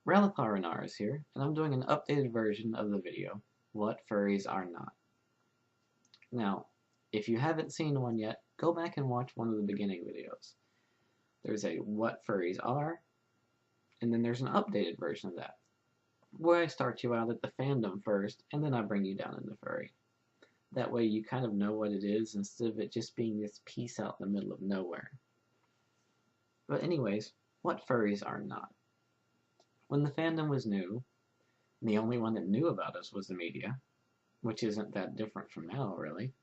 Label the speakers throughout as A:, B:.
A: Relitharinaris here, and I'm doing an updated version of the video, What Furries Are Not. Now, if you haven't seen one yet, go back and watch one of the beginning videos. There's a What Furries Are, and then there's an updated version of that, where I start you out at the fandom first, and then I bring you down into furry. That way you kind of know what it is, instead of it just being this piece out in the middle of nowhere. But anyways, what furries are not? When the fandom was new, the only one that knew about us was the media, which isn't that different from now, really.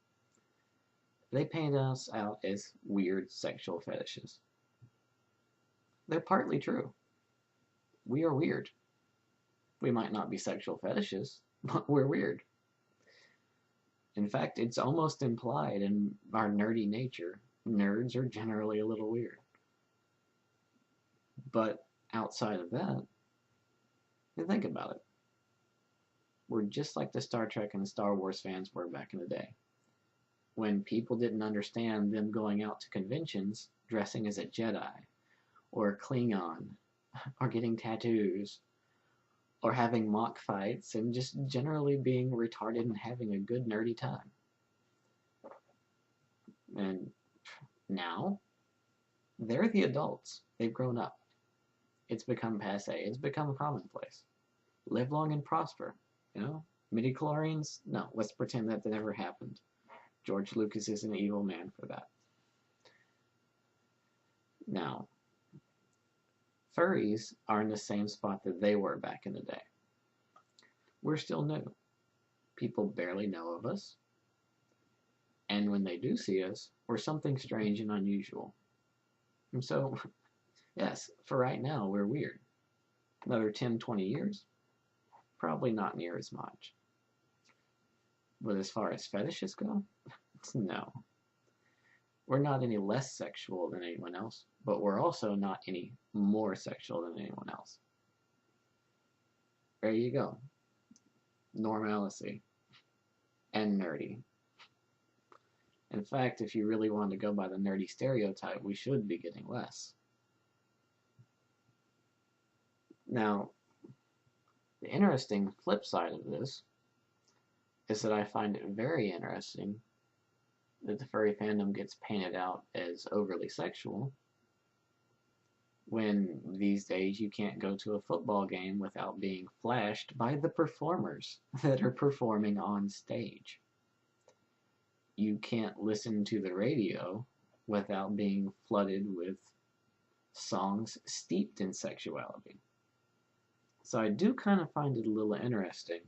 A: They painted us out as weird sexual fetishes. They're partly true. We are weird. We might not be sexual fetishes, but we're weird. In fact, it's almost implied in our nerdy nature. Nerds are generally a little weird. But outside of that, think about it. We're just like the Star Trek and Star Wars fans were back in the day. When people didn't understand them going out to conventions dressing as a Jedi, or a Klingon, or getting tattoos, or having mock fights, and just generally being retarded and having a good nerdy time. And now, they're the adults. They've grown up. It's become passe. It's become commonplace. Live long and prosper. You know? Midichlorians? No, let's pretend that never happened. George Lucas is an evil man for that. Now, furries are in the same spot that they were back in the day. We're still new. People barely know of us. And when they do see us, we're something strange and unusual. And so, yes, for right now, we're weird. Another 10, 20 years, probably not near as much. But as far as fetishes go, no. We're not any less sexual than anyone else, but we're also not any more sexual than anyone else. There you go. Normalcy. And nerdy. In fact, if you really wanted to go by the nerdy stereotype, we should be getting less. Now, the interesting flip side of this is that I find it very interesting that the furry fandom gets painted out as overly sexual, when these days you can't go to a football game without being flashed by the performers that are performing on stage. You can't listen to the radio without being flooded with songs steeped in sexuality. So I do kind of find it a little interesting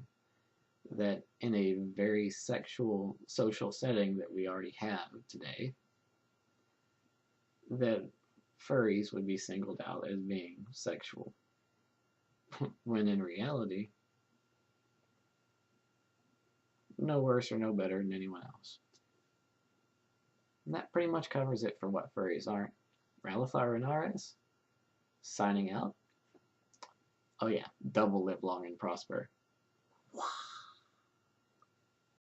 A: that in a very sexual social setting that we already have today, that furries would be singled out as being sexual, when in reality, no worse or no better than anyone else. And that pretty much covers it for what furries are. Relitharinaris, signing out. Oh yeah, double live long and prosper. Wow.